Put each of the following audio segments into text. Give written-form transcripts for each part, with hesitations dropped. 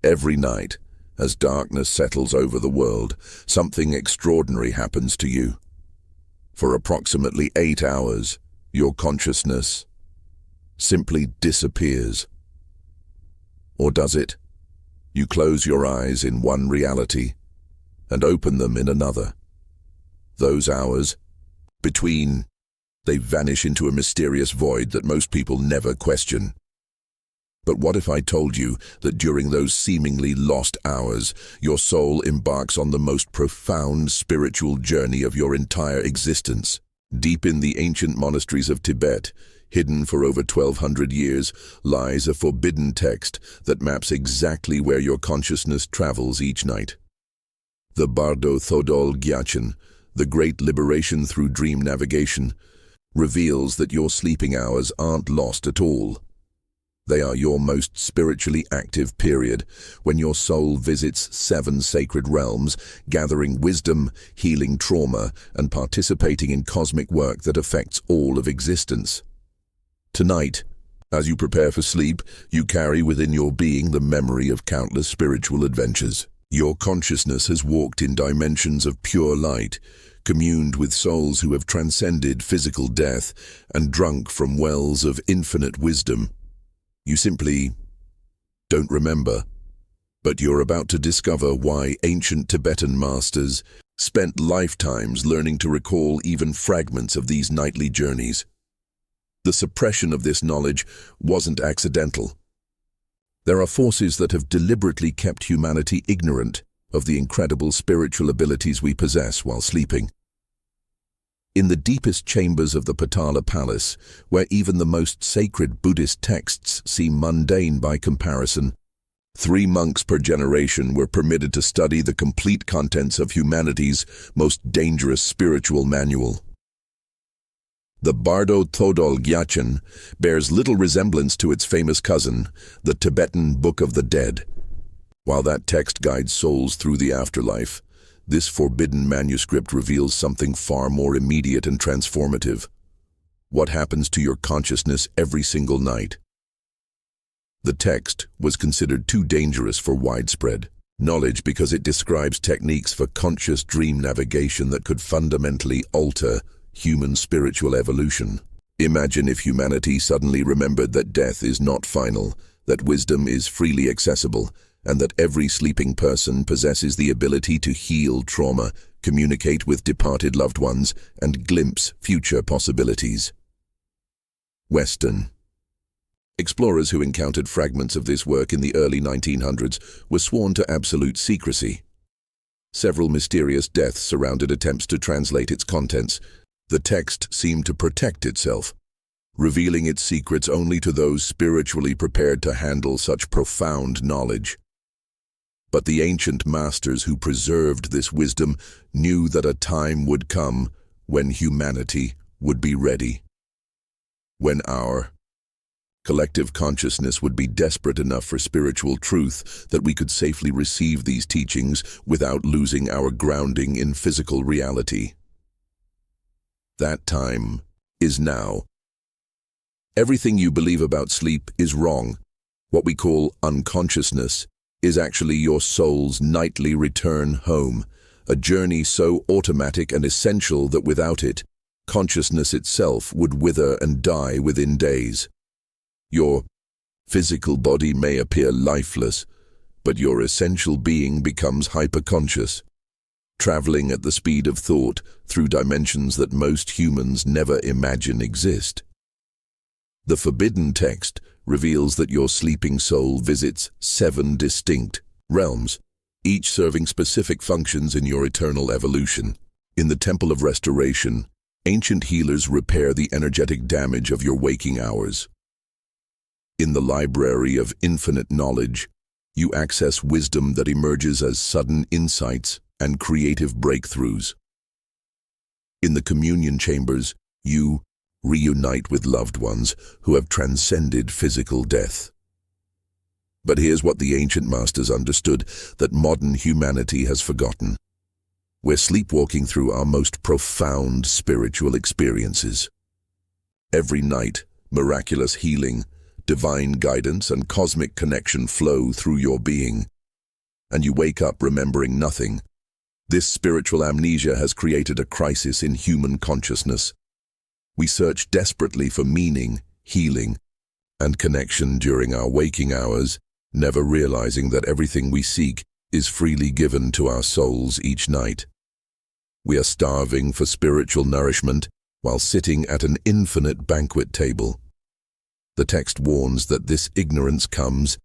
Every night, as darkness settles over the world, something extraordinary happens to you. For approximately 8 hours, your consciousness simply disappears. Or does it? You close your eyes in one reality and open them in another. Those hours between, they vanish into a mysterious void that most people never question. But what if I told you that during those seemingly lost hours, your soul embarks on the most profound spiritual journey of your entire existence? Deep in the ancient monasteries of Tibet, hidden for over 1,200 years, lies a forbidden text that maps exactly where your consciousness travels each night. The Bardo Thodol Gyatchen, the great liberation through dream navigation, reveals that your sleeping hours aren't lost at all. They are your most spiritually active period, when your soul visits 7 sacred realms, gathering wisdom, healing trauma, and participating in cosmic work that affects all of existence. Tonight, as you prepare for sleep, you carry within your being the memory of countless spiritual adventures. Your consciousness has walked in dimensions of pure light, communed with souls who have transcended physical death, and drunk from wells of infinite wisdom. You simply don't remember, but you're about to discover why ancient Tibetan masters spent lifetimes learning to recall even fragments of these nightly journeys. The suppression of this knowledge wasn't accidental. There are forces that have deliberately kept humanity ignorant of the incredible spiritual abilities we possess while sleeping. In the deepest chambers of the Patala Palace, where even the most sacred Buddhist texts seem mundane by comparison, 3 monks per generation were permitted to study the complete contents of humanity's most dangerous spiritual manual. The Bardo Thodol Gyatchen bears little resemblance to its famous cousin, the Tibetan Book of the Dead. While that text guides souls through the afterlife, this forbidden manuscript reveals something far more immediate and transformative. What happens to your consciousness every single night? The text was considered too dangerous for widespread knowledge because it describes techniques for conscious dream navigation that could fundamentally alter human spiritual evolution. Imagine if humanity suddenly remembered that death is not final, that wisdom is freely accessible, and that every sleeping person possesses the ability to heal trauma, communicate with departed loved ones, and glimpse future possibilities. Western. Explorers who encountered fragments of this work in the early 1900s were sworn to absolute secrecy. Several mysterious deaths surrounded attempts to translate its contents. The text seemed to protect itself, revealing its secrets only to those spiritually prepared to handle such profound knowledge. But the ancient masters who preserved this wisdom knew that a time would come when humanity would be ready. When our collective consciousness would be desperate enough for spiritual truth that we could safely receive these teachings without losing our grounding in physical reality. That time is now. Everything you believe about sleep is wrong. What we call unconsciousness is actually your soul's nightly return home, a journey so automatic and essential that without it, consciousness itself would wither and die within days. Your physical body may appear lifeless, but your essential being becomes hyperconscious, traveling at the speed of thought through dimensions that most humans never imagine exist. The forbidden text reveals that your sleeping soul visits 7 distinct realms, each serving specific functions in your eternal evolution. In the Temple of Restoration, ancient healers repair the energetic damage of your waking hours. In the Library of Infinite Knowledge, you access wisdom that emerges as sudden insights and creative breakthroughs. In the Communion Chambers, you reunite with loved ones who have transcended physical death. But here's what the ancient masters understood that modern humanity has forgotten. We're sleepwalking through our most profound spiritual experiences. Every night, miraculous healing, divine guidance and cosmic connection flow through your being, and you wake up remembering nothing. This spiritual amnesia has created a crisis in human consciousness. We search desperately for meaning, healing, and connection during our waking hours, never realizing that everything we seek is freely given to our souls each night. We are starving for spiritual nourishment while sitting at an infinite banquet table. The text warns that this ignorance comes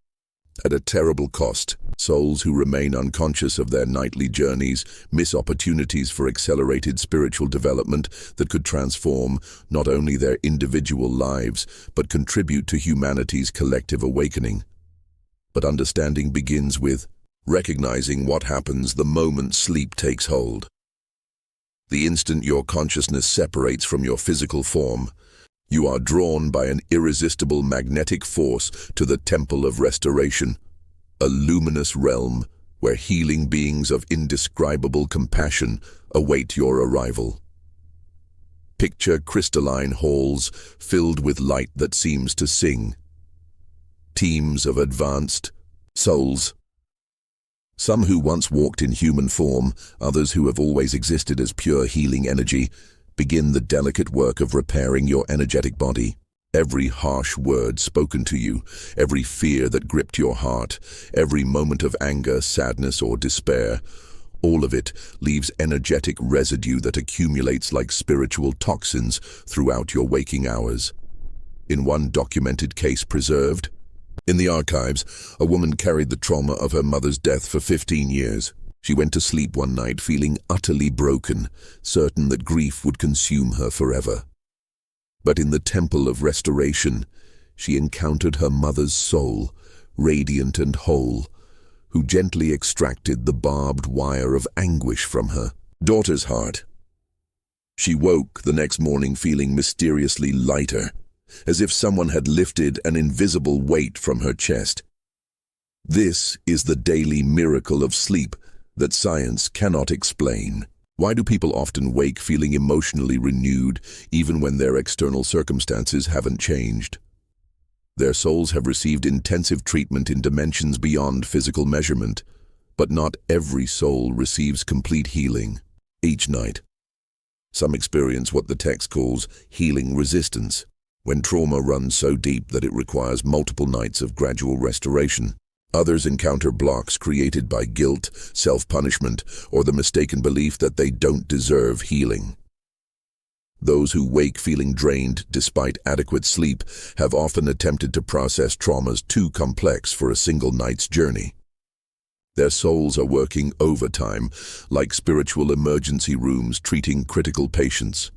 at a terrible cost. Souls who remain unconscious of their nightly journeys miss opportunities for accelerated spiritual development that could transform not only their individual lives, but contribute to humanity's collective awakening. But understanding begins with recognizing what happens the moment sleep takes hold. The instant your consciousness separates from your physical form, you are drawn by an irresistible magnetic force to the Temple of Restoration, a luminous realm where healing beings of indescribable compassion await your arrival. Picture crystalline halls filled with light that seems to sing. Teams of advanced souls. Some who once walked in human form, others who have always existed as pure healing energy, begin the delicate work of repairing your energetic body. Every harsh word spoken to you, every fear that gripped your heart, every moment of anger, sadness, or despair, all of it leaves energetic residue that accumulates like spiritual toxins throughout your waking hours. In one documented case preserved in the archives, a woman carried the trauma of her mother's death for 15 years. She went to sleep one night feeling utterly broken, certain that grief would consume her forever. But in the Temple of Restoration, she encountered her mother's soul, radiant and whole, who gently extracted the barbed wire of anguish from her daughter's heart. She woke the next morning feeling mysteriously lighter, as if someone had lifted an invisible weight from her chest. This is the daily miracle of sleep that science cannot explain. Why do people often wake feeling emotionally renewed, even when their external circumstances haven't changed? Their souls have received intensive treatment in dimensions beyond physical measurement, but not every soul receives complete healing each night. Some experience what the text calls healing resistance, when trauma runs so deep that it requires multiple nights of gradual restoration. Others encounter blocks created by guilt, self-punishment, or the mistaken belief that they don't deserve healing. Those who wake feeling drained despite adequate sleep have often attempted to process traumas too complex for a single night's journey. Their souls are working overtime, like spiritual emergency rooms treating critical patients.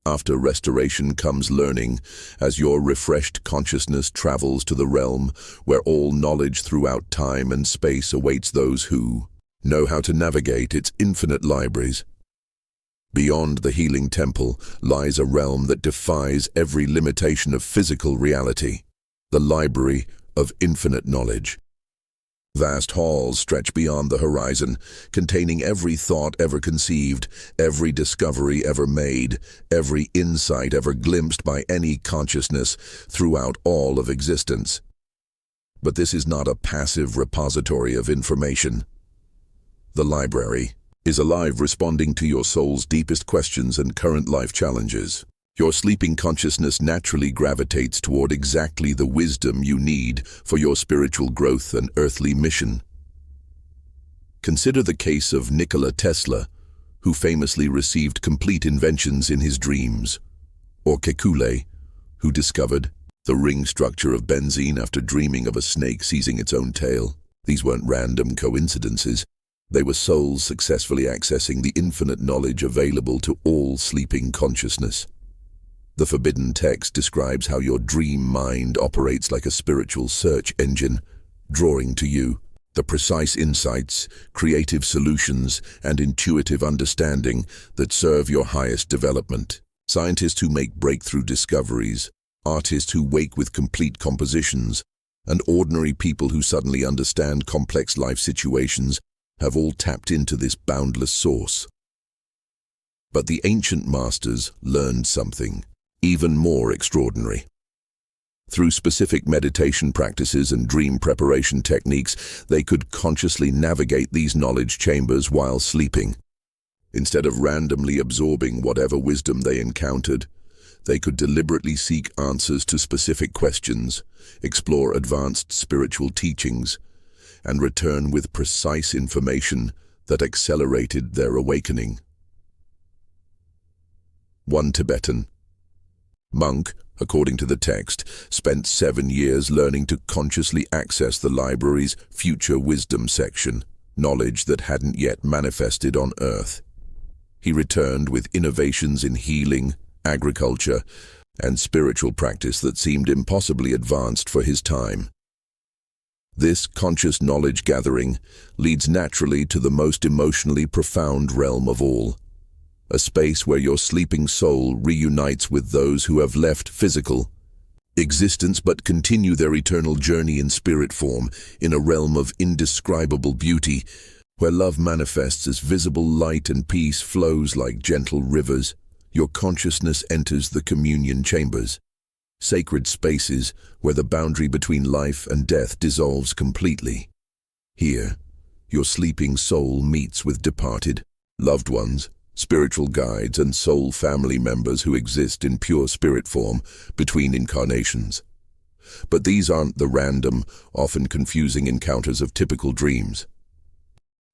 After restoration comes learning, as your refreshed consciousness travels to the realm where all knowledge throughout time and space awaits those who know how to navigate its infinite libraries. Beyond the healing temple lies a realm that defies every limitation of physical reality, the library of infinite knowledge. Vast halls stretch beyond the horizon, containing every thought ever conceived, every discovery ever made, every insight ever glimpsed by any consciousness throughout all of existence. But this is not a passive repository of information. The library is alive, responding to your soul's deepest questions and current life challenges. Your sleeping consciousness naturally gravitates toward exactly the wisdom you need for your spiritual growth and earthly mission. Consider the case of Nikola Tesla, who famously received complete inventions in his dreams, or Kekulé, who discovered the ring structure of benzene after dreaming of a snake seizing its own tail. These weren't random coincidences. They were souls successfully accessing the infinite knowledge available to all sleeping consciousness. The forbidden text describes how your dream mind operates like a spiritual search engine, drawing to you the precise insights, creative solutions, and intuitive understanding that serve your highest development. Scientists who make breakthrough discoveries, artists who wake with complete compositions, and ordinary people who suddenly understand complex life situations have all tapped into this boundless source. But the ancient masters learned something even more extraordinary. Through specific meditation practices and dream preparation techniques, they could consciously navigate these knowledge chambers while sleeping. Instead of randomly absorbing whatever wisdom they encountered, they could deliberately seek answers to specific questions, explore advanced spiritual teachings, and return with precise information that accelerated their awakening. One Tibetan monk, according to the text, spent 7 years learning to consciously access the library's future wisdom section, knowledge that hadn't yet manifested on Earth. He returned with innovations in healing, agriculture, and spiritual practice that seemed impossibly advanced for his time. This conscious knowledge gathering leads naturally to the most emotionally profound realm of all, a space where your sleeping soul reunites with those who have left physical existence but continue their eternal journey in spirit form, in a realm of indescribable beauty, where love manifests as visible light and peace flows like gentle rivers. Your consciousness enters the communion chambers, sacred spaces where the boundary between life and death dissolves completely. Here, your sleeping soul meets with departed loved ones, spiritual guides, and soul family members who exist in pure spirit form between incarnations. But these aren't the random, often confusing encounters of typical dreams.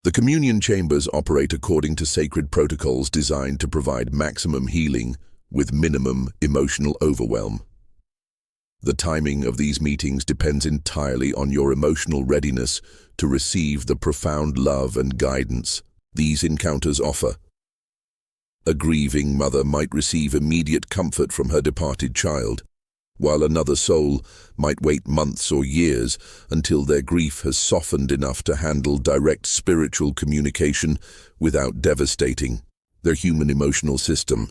The communion chambers operate according to sacred protocols designed to provide maximum healing with minimum emotional overwhelm. The timing of these meetings depends entirely on your emotional readiness to receive the profound love and guidance these encounters offer. A grieving mother might receive immediate comfort from her departed child, while another soul might wait months or years until their grief has softened enough to handle direct spiritual communication without devastating their human emotional system.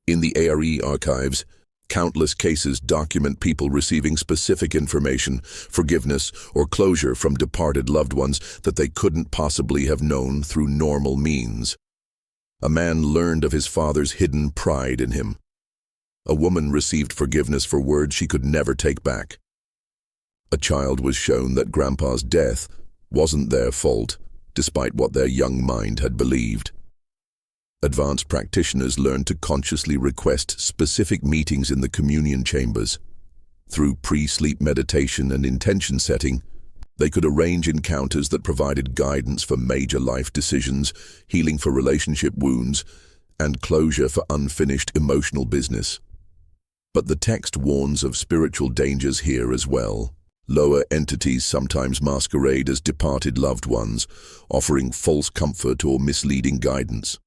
In the ARE archives, countless cases document people receiving specific information, forgiveness, or closure from departed loved ones that they couldn't possibly have known through normal means. A man learned of his father's hidden pride in him. A woman received forgiveness for words she could never take back. A child was shown that Grandpa's death wasn't their fault, despite what their young mind had believed. Advanced practitioners learned to consciously request specific meetings in the communion chambers. Through pre-sleep meditation and intention setting, they could arrange encounters that provided guidance for major life decisions, healing for relationship wounds, and closure for unfinished emotional business. But the text warns of spiritual dangers here as well. Lower entities sometimes masquerade as departed loved ones, offering false comfort or misleading guidance.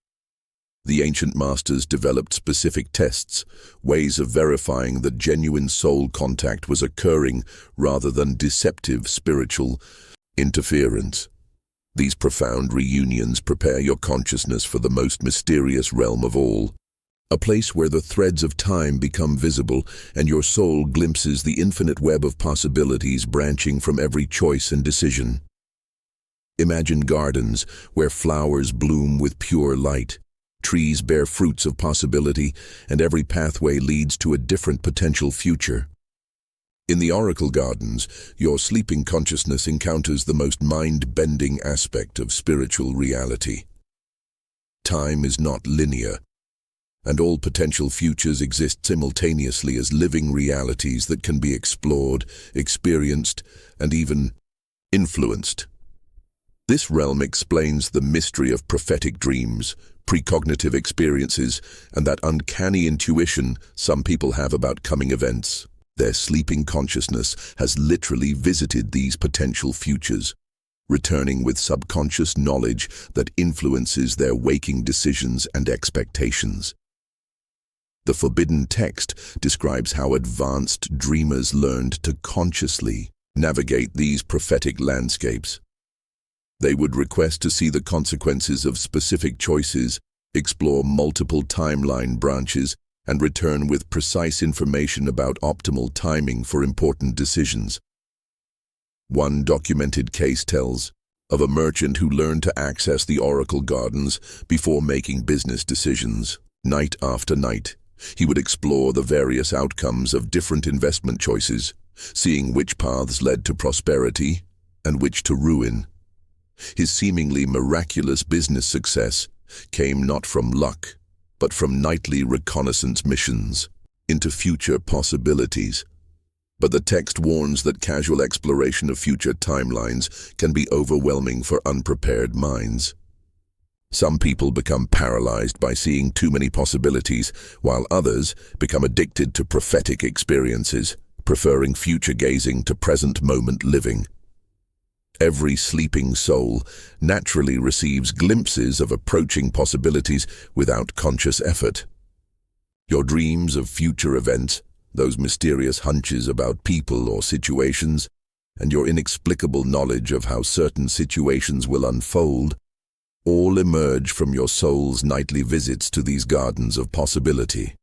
The ancient masters developed specific tests, ways of verifying that genuine soul contact was occurring rather than deceptive spiritual interference. These profound reunions prepare your consciousness for the most mysterious realm of all, a place where the threads of time become visible and your soul glimpses the infinite web of possibilities branching from every choice and decision. Imagine gardens where flowers bloom with pure light, trees bear fruits of possibility, and every pathway leads to a different potential future. In the Oracle Gardens, your sleeping consciousness encounters the most mind-bending aspect of spiritual reality. Time is not linear, and all potential futures exist simultaneously as living realities that can be explored, experienced, and even influenced. This realm explains the mystery of prophetic dreams, precognitive experiences, and that uncanny intuition some people have about coming events. Their sleeping consciousness has literally visited these potential futures, returning with subconscious knowledge that influences their waking decisions and expectations. The forbidden text describes how advanced dreamers learned to consciously navigate these prophetic landscapes. They would request to see the consequences of specific choices, explore multiple timeline branches, and return with precise information about optimal timing for important decisions. One documented case tells of a merchant who learned to access the Oracle Gardens before making business decisions. Night after night, He would explore the various outcomes of different investment choices, seeing which paths led to prosperity and which to ruin. His seemingly miraculous business success came not from luck, but from nightly reconnaissance missions into future possibilities. But the text warns that casual exploration of future timelines can be overwhelming for unprepared minds. Some people become paralyzed by seeing too many possibilities, while others become addicted to prophetic experiences, preferring future gazing to present moment living. Every sleeping soul naturally receives glimpses of approaching possibilities without conscious effort. Your dreams of future events, those mysterious hunches about people or situations, and your inexplicable knowledge of how certain situations will unfold, all emerge from your soul's nightly visits to these gardens of possibility.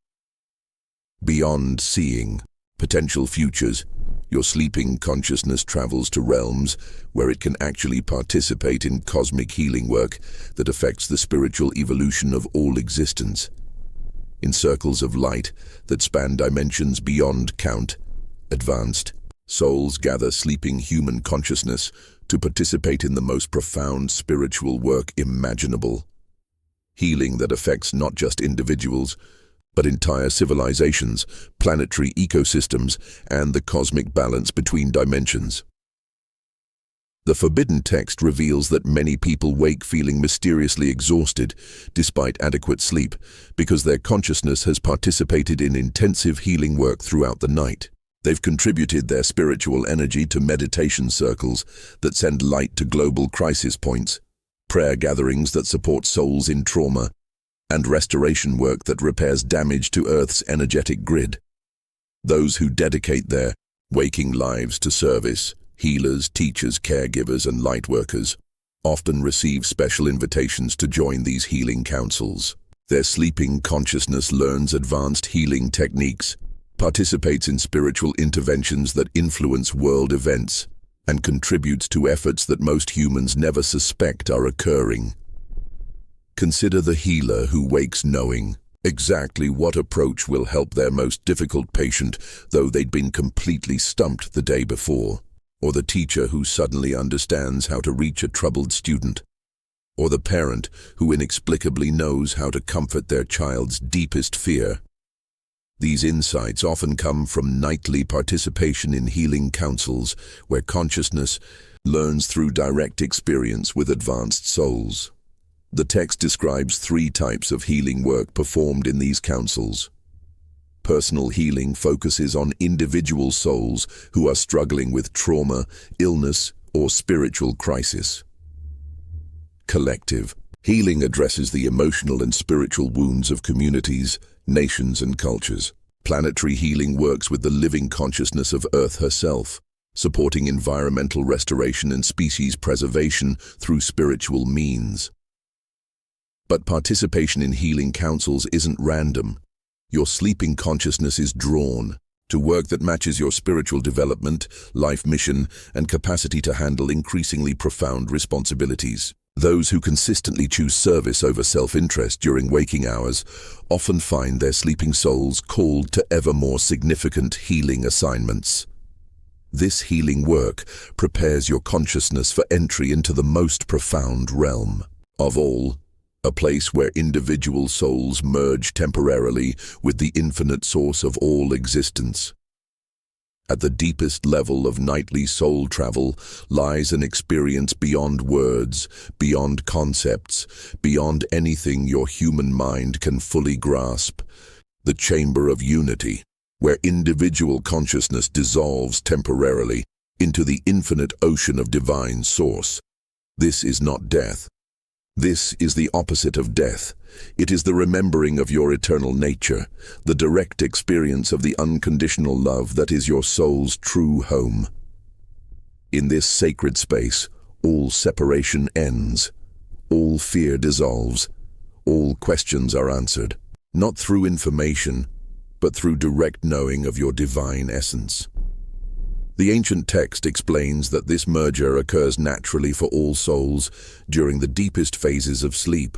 Beyond seeing potential futures, your sleeping consciousness travels to realms where it can actually participate in cosmic healing work that affects the spiritual evolution of all existence. In circles of light that span dimensions beyond count, advanced souls gather sleeping human consciousness to participate in the most profound spiritual work imaginable. Healing that affects not just individuals, but entire civilizations, planetary ecosystems, and the cosmic balance between dimensions. The forbidden text reveals that many people wake feeling mysteriously exhausted despite adequate sleep because their consciousness has participated in intensive healing work throughout the night. They've contributed their spiritual energy to meditation circles that send light to global crisis points, prayer gatherings that support souls in trauma, and restoration work that repairs damage to Earth's energetic grid. Those who dedicate their waking lives to service, healers, teachers, caregivers, and light workers, often receive special invitations to join these healing councils. Their sleeping consciousness learns advanced healing techniques, participates in spiritual interventions that influence world events, and contributes to efforts that most humans never suspect are occurring. Consider the healer who wakes knowing exactly what approach will help their most difficult patient, though they'd been completely stumped the day before. Or the teacher who suddenly understands how to reach a troubled student. Or the parent who inexplicably knows how to comfort their child's deepest fear. These insights often come from nightly participation in healing councils, where consciousness learns through direct experience with advanced souls. The text describes 3 types of healing work performed in these councils. Personal healing focuses on individual souls who are struggling with trauma, illness, or spiritual crisis. Collective healing addresses the emotional and spiritual wounds of communities, nations, and cultures. Planetary healing works with the living consciousness of Earth herself, supporting environmental restoration and species preservation through spiritual means. But participation in healing councils isn't random. Your sleeping consciousness is drawn to work that matches your spiritual development, life mission, and capacity to handle increasingly profound responsibilities. Those who consistently choose service over self-interest during waking hours often find their sleeping souls called to ever more significant healing assignments. This healing work prepares your consciousness for entry into the most profound realm of all, a place where individual souls merge temporarily with the infinite source of all existence. At the deepest level of nightly soul travel lies an experience beyond words, beyond concepts, beyond anything your human mind can fully grasp. The chamber of unity, where individual consciousness dissolves temporarily into the infinite ocean of divine source. This is not death. This is the opposite of death. It is the remembering of your eternal nature, the direct experience of the unconditional love that is your soul's true home. In this sacred space, all separation ends, all fear dissolves, all questions are answered, not through information, but through direct knowing of your divine essence. The ancient text explains that this merger occurs naturally for all souls during the deepest phases of sleep.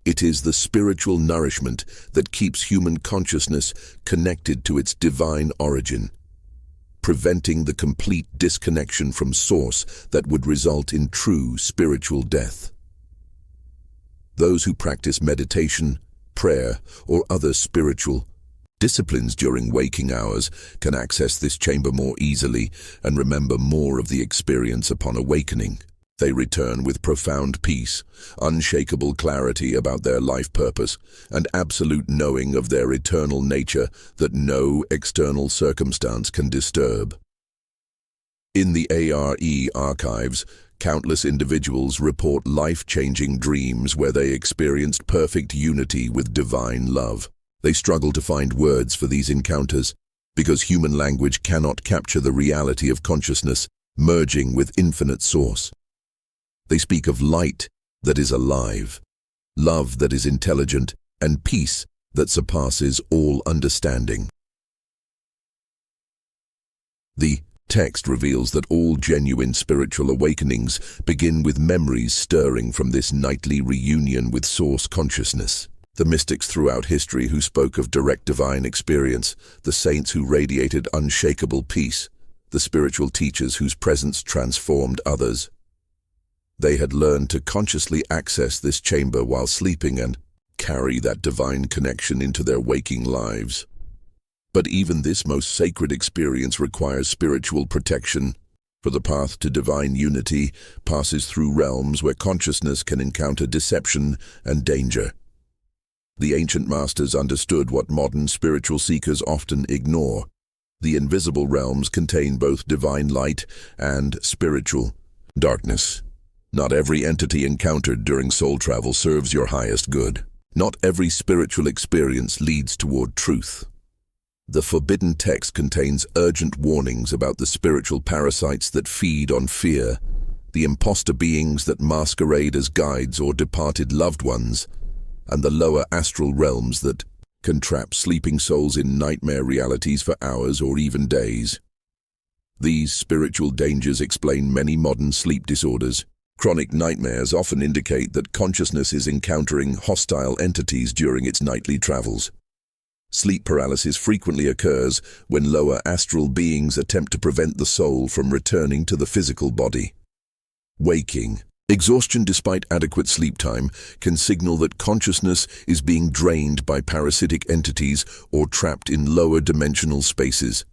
It is the spiritual nourishment that keeps human consciousness connected to its divine origin, preventing the complete disconnection from source that would result in true spiritual death. Those who practice meditation, prayer, or other spiritual disciplines during waking hours can access this chamber more easily and remember more of the experience upon awakening. They return with profound peace, unshakable clarity about their life purpose, and absolute knowing of their eternal nature that no external circumstance can disturb. In the ARE archives, countless individuals report life-changing dreams where they experienced perfect unity with divine love. They struggle to find words for these encounters because human language cannot capture the reality of consciousness merging with infinite source. They speak of light that is alive, love that is intelligent, and peace that surpasses all understanding. The text reveals that all genuine spiritual awakenings begin with memories stirring from this nightly reunion with source consciousness. The mystics throughout history who spoke of direct divine experience, the saints who radiated unshakable peace, the spiritual teachers whose presence transformed others. They had learned to consciously access this chamber while sleeping and carry that divine connection into their waking lives. But even this most sacred experience requires spiritual protection, for the path to divine unity passes through realms where consciousness can encounter deception and danger. The ancient masters understood what modern spiritual seekers often ignore. The invisible realms contain both divine light and spiritual darkness. Not every entity encountered during soul travel serves your highest good. Not every spiritual experience leads toward truth. The forbidden text contains urgent warnings about the spiritual parasites that feed on fear, the imposter beings that masquerade as guides or departed loved ones, and the lower astral realms that can trap sleeping souls in nightmare realities for hours or even days. These spiritual dangers explain many modern sleep disorders. Chronic nightmares often indicate that consciousness is encountering hostile entities during its nightly travels. Sleep paralysis frequently occurs when lower astral beings attempt to prevent the soul from returning to the physical body. Waking. Exhaustion despite adequate sleep time can signal that consciousness is being drained by parasitic entities or trapped in lower dimensional spaces.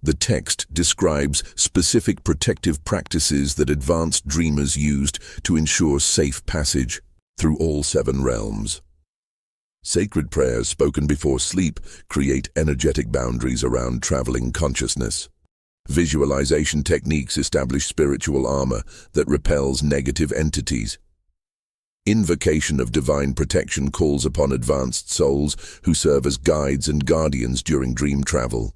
The text describes specific protective practices that advanced dreamers used to ensure safe passage through all 7 realms. Sacred prayers spoken before sleep create energetic boundaries around traveling consciousness. Visualization techniques establish spiritual armor that repels negative entities. Invocation of divine protection calls upon advanced souls who serve as guides and guardians during dream travel.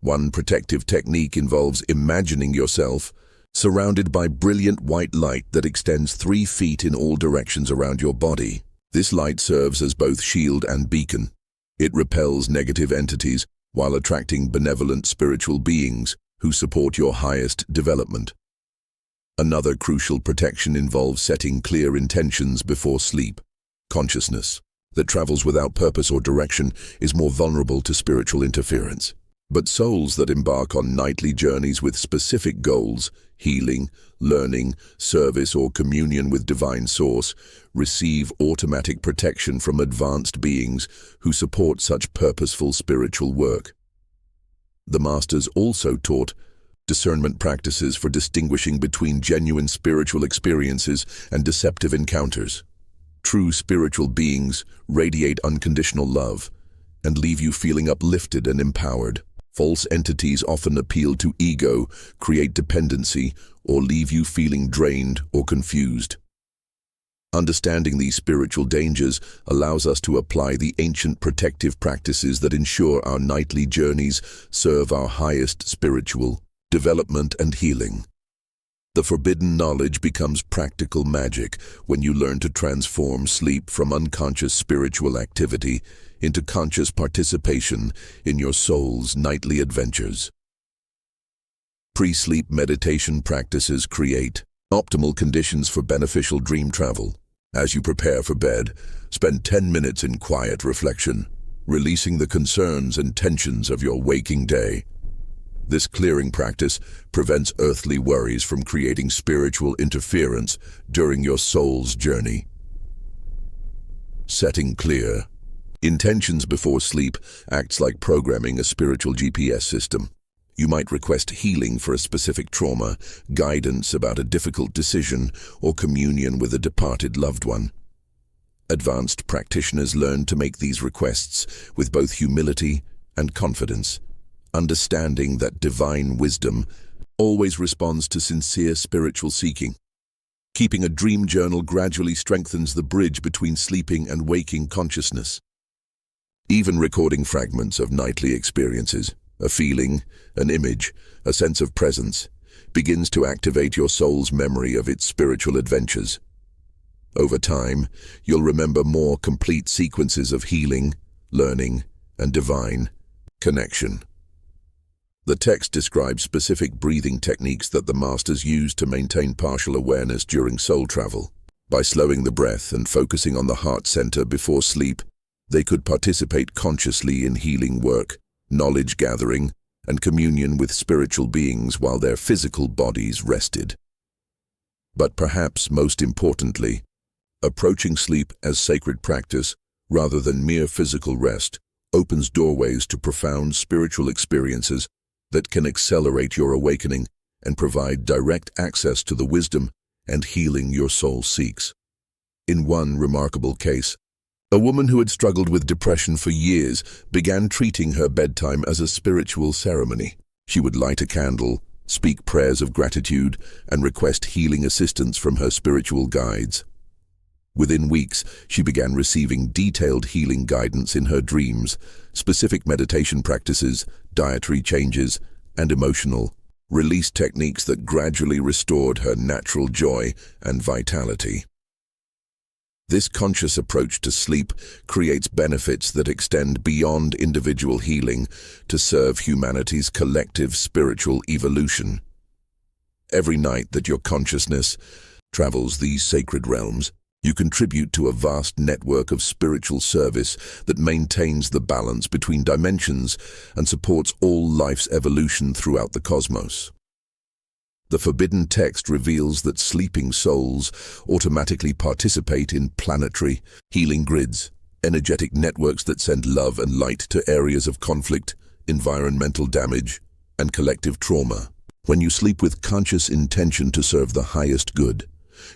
One protective technique involves imagining yourself surrounded by brilliant white light that extends 3 feet in all directions around your body. This light serves as both shield and beacon. It repels negative entities while attracting benevolent spiritual beings who support your highest development. Another crucial protection involves setting clear intentions before sleep. Consciousness that travels without purpose or direction is more vulnerable to spiritual interference. But souls that embark on nightly journeys with specific goals, healing, learning, service, or communion with divine source, receive automatic protection from advanced beings who support such purposeful spiritual work. The masters also taught discernment practices for distinguishing between genuine spiritual experiences and deceptive encounters. True spiritual beings radiate unconditional love and leave you feeling uplifted and empowered. False entities often appeal to ego, create dependency, or leave you feeling drained or confused. Understanding these spiritual dangers allows us to apply the ancient protective practices that ensure our nightly journeys serve our highest spiritual development and healing. The forbidden knowledge becomes practical magic when you learn to transform sleep from unconscious spiritual activity into conscious participation in your soul's nightly adventures. Pre-sleep meditation practices create optimal conditions for beneficial dream travel. As you prepare for bed, spend 10 minutes in quiet reflection, releasing the concerns and tensions of your waking day. This clearing practice prevents earthly worries from creating spiritual interference during your soul's journey. Setting clear intentions before sleep acts like programming a spiritual GPS system. You might request healing for a specific trauma, guidance about a difficult decision, or communion with a departed loved one. Advanced practitioners learn to make these requests with both humility and confidence, understanding that divine wisdom always responds to sincere spiritual seeking. Keeping a dream journal gradually strengthens the bridge between sleeping and waking consciousness. Even recording fragments of nightly experiences, a feeling, an image, a sense of presence, begins to activate your soul's memory of its spiritual adventures. Over time, you'll remember more complete sequences of healing, learning, and divine connection. The text describes specific breathing techniques that the masters use to maintain partial awareness during soul travel. By slowing the breath and focusing on the heart center before sleep, they could participate consciously in healing work, knowledge gathering, and communion with spiritual beings while their physical bodies rested. But perhaps most importantly, approaching sleep as sacred practice rather than mere physical rest opens doorways to profound spiritual experiences that can accelerate your awakening and provide direct access to the wisdom and healing your soul seeks. In one remarkable case, a woman who had struggled with depression for years began treating her bedtime as a spiritual ceremony. She would light a candle, speak prayers of gratitude, and request healing assistance from her spiritual guides. Within weeks, she began receiving detailed healing guidance in her dreams, specific meditation practices, dietary changes, and emotional release techniques that gradually restored her natural joy and vitality. This conscious approach to sleep creates benefits that extend beyond individual healing to serve humanity's collective spiritual evolution. Every night that your consciousness travels these sacred realms, you contribute to a vast network of spiritual service that maintains the balance between dimensions and supports all life's evolution throughout the cosmos. The forbidden text reveals that sleeping souls automatically participate in planetary healing grids, energetic networks that send love and light to areas of conflict, environmental damage, and collective trauma. When you sleep with conscious intention to serve the highest good,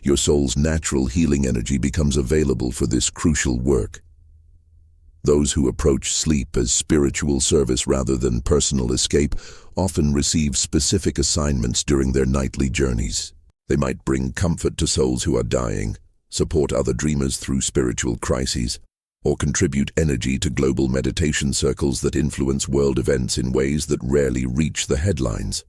your soul's natural healing energy becomes available for this crucial work. Those who approach sleep as spiritual service rather than personal escape often receive specific assignments during their nightly journeys. They might bring comfort to souls who are dying, support other dreamers through spiritual crises, or contribute energy to global meditation circles that influence world events in ways that rarely reach the headlines.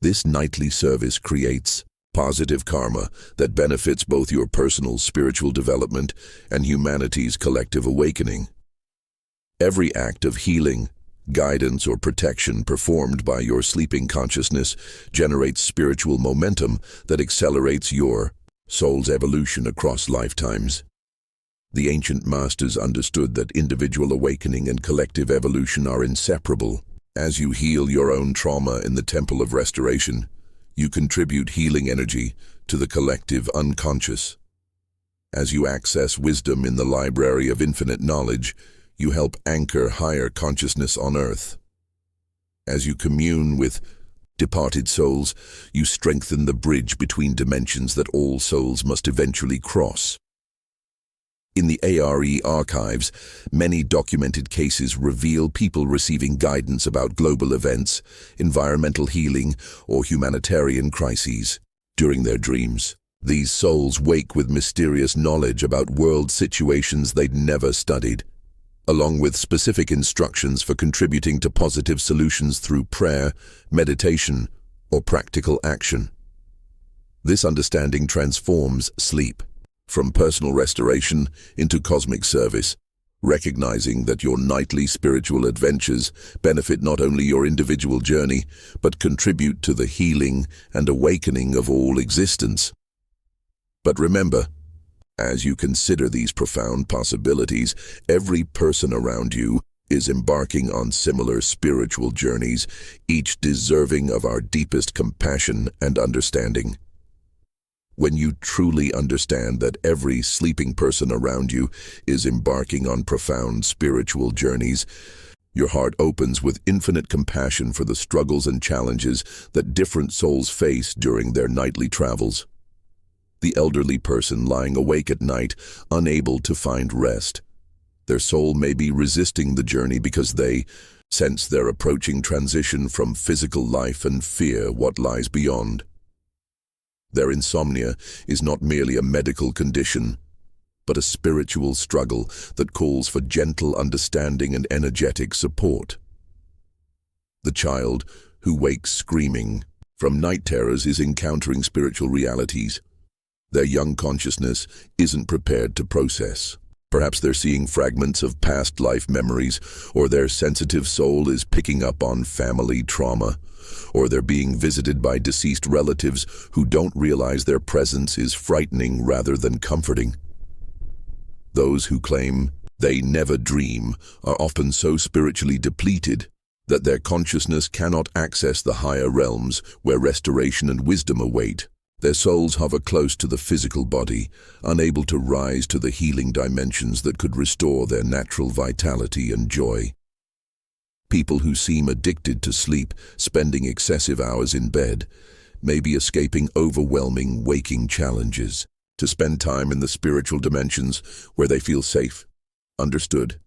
This nightly service creates positive karma that benefits both your personal spiritual development and humanity's collective awakening. Every act of healing, guidance, or protection performed by your sleeping consciousness generates spiritual momentum that accelerates your soul's evolution across lifetimes. The ancient masters understood that individual awakening and collective evolution are inseparable. As you heal your own trauma in the temple of restoration, you contribute healing energy to the collective unconscious. As you access wisdom in the library of infinite knowledge, you help anchor higher consciousness on earth. As you commune with departed souls, you strengthen the bridge between dimensions that all souls must eventually cross. In the ARE archives, many documented cases reveal people receiving guidance about global events, environmental healing, or humanitarian crises during their dreams. These souls wake with mysterious knowledge about world situations they'd never studied, along with specific instructions for contributing to positive solutions through prayer, meditation, or practical action. This understanding transforms sleep from personal restoration into cosmic service, recognizing that your nightly spiritual adventures benefit not only your individual journey, but contribute to the healing and awakening of all existence. But remember, As you consider these profound possibilities, every person around you is embarking on similar spiritual journeys, each deserving of our deepest compassion and understanding. When you truly understand that every sleeping person around you is embarking on profound spiritual journeys, your heart opens with infinite compassion for the struggles and challenges that different souls face during their nightly travels. The elderly person lying awake at night, unable to find rest. Their soul may be resisting the journey because they sense their approaching transition from physical life and fear what lies beyond. Their insomnia is not merely a medical condition, but a spiritual struggle that calls for gentle understanding and energetic support. The child who wakes screaming from night terrors is encountering spiritual realities their young consciousness isn't prepared to process. Perhaps they're seeing fragments of past life memories, or their sensitive soul is picking up on family trauma, or they're being visited by deceased relatives who don't realize their presence is frightening rather than comforting. Those who claim they never dream are often so spiritually depleted that their consciousness cannot access the higher realms where restoration and wisdom await. Their souls hover close to the physical body, unable to rise to the healing dimensions that could restore their natural vitality and joy. People who seem addicted to sleep, spending excessive hours in bed, may be escaping overwhelming waking challenges to spend time in the spiritual dimensions where they feel safe, understood,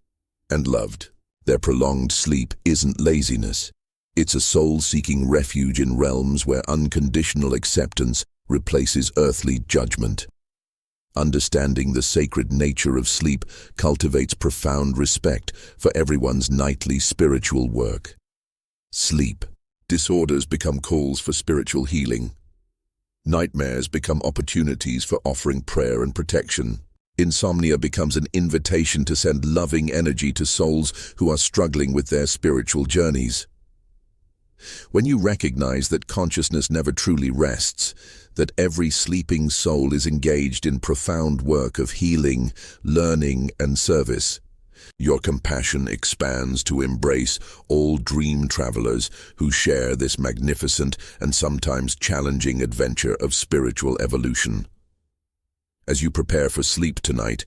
and loved. Their prolonged sleep isn't laziness. It's a soul seeking refuge in realms where unconditional acceptance replaces earthly judgment. Understanding the sacred nature of sleep cultivates profound respect for everyone's nightly spiritual work. Sleep disorders become calls for spiritual healing. Nightmares become opportunities for offering prayer and protection. Insomnia becomes an invitation to send loving energy to souls who are struggling with their spiritual journeys. When you recognize that consciousness never truly rests, that every sleeping soul is engaged in profound work of healing, learning, and service, your compassion expands to embrace all dream travelers who share this magnificent and sometimes challenging adventure of spiritual evolution. As you prepare for sleep tonight,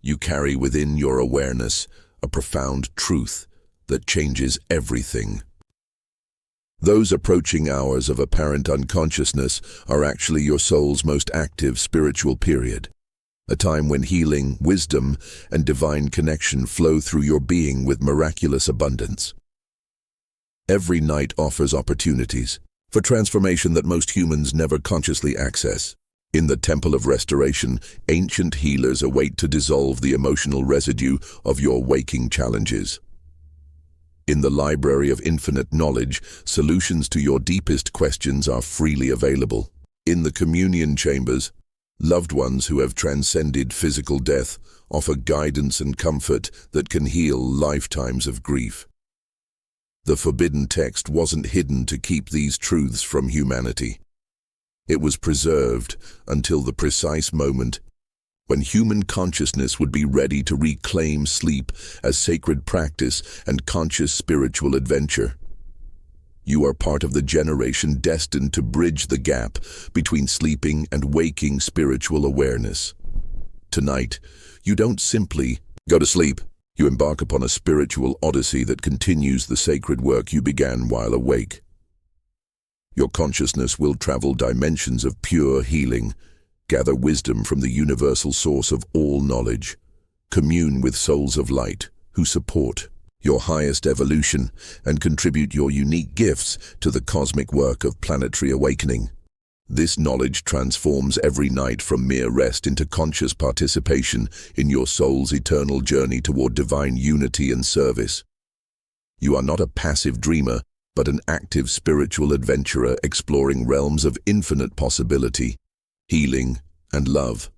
you carry within your awareness a profound truth that changes everything. Those approaching hours of apparent unconsciousness are actually your soul's most active spiritual period, a time when healing, wisdom, and divine connection flow through your being with miraculous abundance. Every night offers opportunities for transformation that most humans never consciously access. In the Temple of Restoration, ancient healers await to dissolve the emotional residue of your waking challenges. In the Library of Infinite Knowledge, solutions to your deepest questions are freely available. In the communion chambers, loved ones who have transcended physical death offer guidance and comfort that can heal lifetimes of grief. The forbidden text wasn't hidden to keep these truths from humanity. It was preserved until the precise moment when human consciousness would be ready to reclaim sleep as sacred practice and conscious spiritual adventure. You are part of the generation destined to bridge the gap between sleeping and waking spiritual awareness. Tonight, you don't simply go to sleep. You embark upon a spiritual odyssey that continues the sacred work you began while awake. Your consciousness will travel dimensions of pure healing, gather wisdom from the universal source of all knowledge, commune with souls of light who support your highest evolution and contribute your unique gifts to the cosmic work of planetary awakening. This knowledge transforms every night from mere rest into conscious participation in your soul's eternal journey toward divine unity and service. You are not a passive dreamer, but an active spiritual adventurer exploring realms of infinite possibility, healing, and love.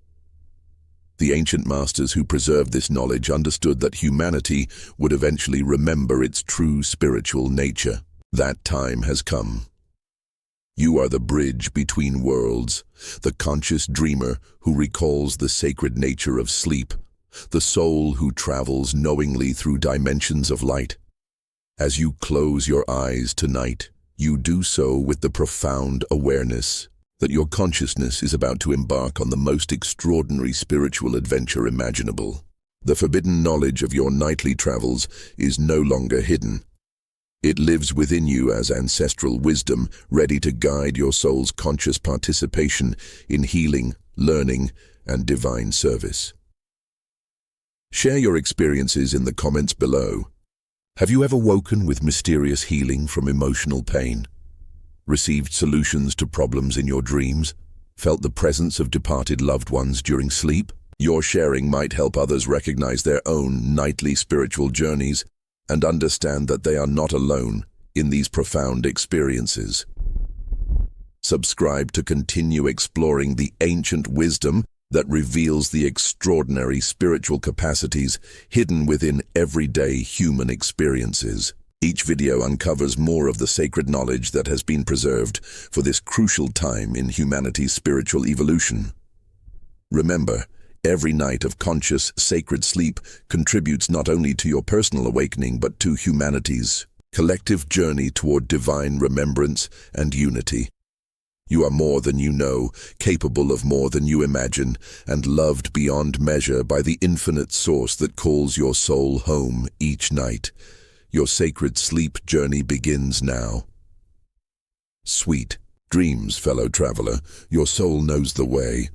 The ancient masters who preserved this knowledge understood that humanity would eventually remember its true spiritual nature. That time has come. You are the bridge between worlds, the conscious dreamer who recalls the sacred nature of sleep, the soul who travels knowingly through dimensions of light. As you close your eyes tonight, you do so with the profound awareness that your consciousness is about to embark on the most extraordinary spiritual adventure imaginable. The forbidden knowledge of your nightly travels is no longer hidden. It lives within you as ancestral wisdom, ready to guide your soul's conscious participation in healing, learning, and divine service. Share your experiences in the comments below. Have you ever woken with mysterious healing from emotional pain? Received solutions to problems in your dreams? Felt the presence of departed loved ones during sleep? Your sharing might help others recognize their own nightly spiritual journeys and understand that they are not alone in these profound experiences. Subscribe to continue exploring the ancient wisdom that reveals the extraordinary spiritual capacities hidden within everyday human experiences. Each video uncovers more of the sacred knowledge that has been preserved for this crucial time in humanity's spiritual evolution. Remember, every night of conscious, sacred sleep contributes not only to your personal awakening but to humanity's collective journey toward divine remembrance and unity. You are more than you know, capable of more than you imagine, and loved beyond measure by the infinite source that calls your soul home each night. Your sacred sleep journey begins now. Sweet dreams, fellow traveler. Your soul knows the way.